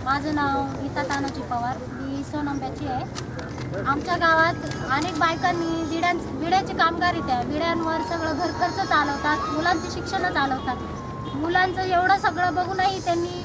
माझं नाव गीता तानाजी पवार, मी सोनंब्याची आहे। आमच्या गावात अनेक बायकांनी विड्याचे कामगार आहेत, विड्यांवर सगळं घर खर्च चालवतात, मुलांचे शिक्षण चालवतात। मुलांचं एवढं सगळं बघूनही त्यांनी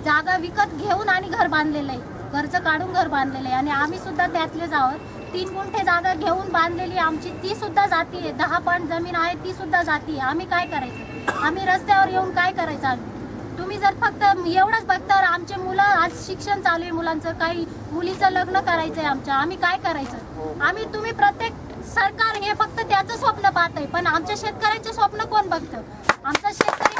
जागा विकत घेऊन आणि घर बांधलेलं आहे, घरचं काढून घर बांधलेलं आहे। आणि आम्ही सुद्धा त्यातलेच आहोत। 3 गुंठे जागा घेऊन बांधलेली आमची ती सुद्धा जाती आहे, 10 पॉइंट जमीन आहे ती सुद्धा जाती आहे। आम्ही काय करायचं? आम्ही रस्त्यावर येऊन काय करायचं? तुम्ही जर फक्त एवढंच बघता, आमचे मुलं आज शिक्षण चालू आहे, मुलांचं काही मुलीचं लग्न करायचंय आमच्या, आम्ही काय करायचं? तुम्ही प्रत्येक सरकार हे फक्त त्याचं स्वप्न पाहतंय, पण आमच्या शेतकऱ्यांचे स्वप्न कोण बघतं? आमचा शेतकरी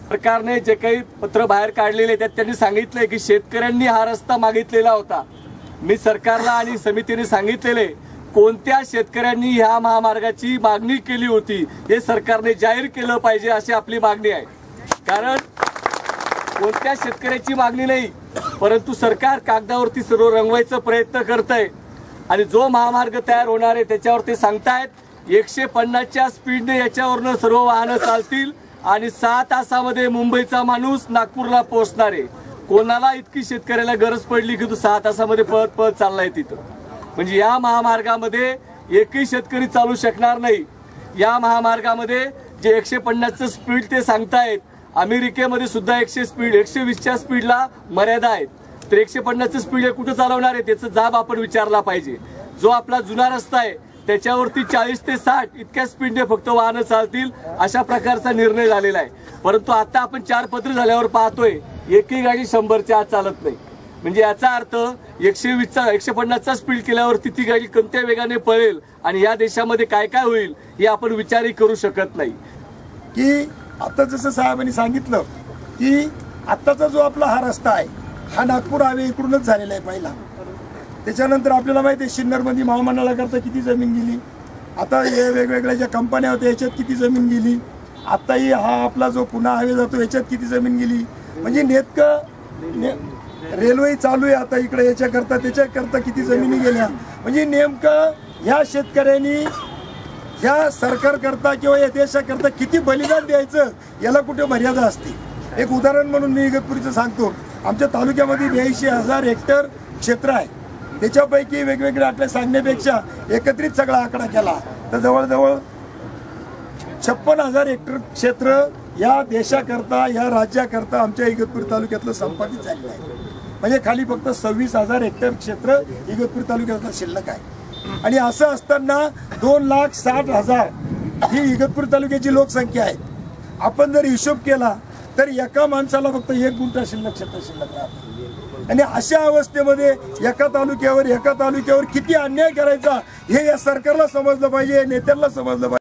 सरकारने जे काही पत्र बाहेर काढलेले त्यात त्यांनी सांगितलंय की शेतकऱ्यांनी हा रस्ता मागितलेला होता। मी सरकारला आणि समितीने सांगितलेले कोणत्या शेतकऱ्यांनी ह्या महामार्गाची मागणी केली होती हे सरकारने जाहीर केलं पाहिजे अशी आपली मागणी आहे। कारण कोणत्या शेतकऱ्याची मागणी नाही, परंतु सरकार कागदावरती सर्व रंगवायचा प्रयत्न करतंय। आणि जो महामार्ग तयार होणार आहे त्याच्यावर ते सांगतायत 150च्या स्पीडने याच्यावरनं सर्व वाहनं चालतील आणि 6 तासामध्ये मुंबईचा माणूस नागपूरला पोहोचणार आहे। कोणाला इतकी शेतकऱ्याला गरज पडली की तू 6 तासामध्ये पळत पळत चाललाय तिथं? म्हणजे या महामार्गामध्ये एकही शेतकरी चालू शकणार नाही। या महामार्गामध्ये जे 150चं स्पीड ते सांगतायत, अमेरिकेमध्ये सुद्धा 120च्या स्पीडला मर्यादा आहेत, तर 150चं स्पीड हे कुठं चालवणार आहे त्याचा जाब आपण विचारला पाहिजे। जो आपला जुना रस्ता आहे त्याच्यावरती 40 ते 60 इतक्या स्पीडने फक्त वाहनं चालतील अशा प्रकारचा निर्णय झालेला आहे। परंतु आता आपण 4 पत्र झाल्यावर पाहतोय एकही गाडी 100च्या आत चालत नाही। म्हणजे याचा अर्थ 150चा स्पीड केल्यावरती ती गाडी कोणत्या वेगाने पळेल आणि या देशामध्ये काय काय होईल हे आपण विचारही करू शकत नाही। की आता जसं साहेबांनी सांगितलं की आत्ताचा जो आपला हा रस्ता आहे हा नागपूर हायवे इकडूनच झालेला आहे पहिला। त्याच्यानंतर आपल्याला माहिती आहे सिन्नरमध्ये महामंडळाकरता किती जमीन गेली, आता हे वेगवेगळ्या ज्या कंपन्या होत्या याच्यात किती जमीन गेली, आताही हा आपला जो पुणे हायवे जातो याच्यात किती जमीन गेली। म्हणजे नेमकं रेल्वे चालू आहे आता इकडे याच्याकरता त्याच्याकरता किती जमिनी गेल्या। म्हणजे नेमकं ह्या शेतकऱ्यांनी ह्या सरकारकरता किंवा या देशाकरता किती बलिदान द्यायचं याला कुठे मर्यादा असते। एक उदाहरण म्हणून मी इगतपुरीचं सांगतो, आमच्या तालुक्यामध्ये 82,000 हेक्टर क्षेत्र आहे, त्याच्यापैकी वेगवेगळ्या आपल्या सांगण्यापेक्षा एकत्रित सगळा आकडा केला तर जवळजवळ 56,000 हेक्टर क्षेत्र या देशाकरता या राज्याकरता आमच्या इगतपुरी तालुक्यातलं संपादित झालेलं आहे। म्हणजे खाली फक्त 26,000 हेक्टर क्षेत्र इगतपुरी तालुक्यातलं शिल्लक आहे। आणि असं असताना 2,60,000 ही इगतपुरी तालुक्याची लोकसंख्या आहे। आपण जर हिशोब केला तर एका माणसाला फक्त 1 गुंठा क्षेत्र शिल्लक राहतो। आणि अशा अवस्थेमध्ये एका तालुक्यावर किती अन्याय करायचा हे या सरकारला समजलं पाहिजे, नेत्यांना समजलं पाहिजे।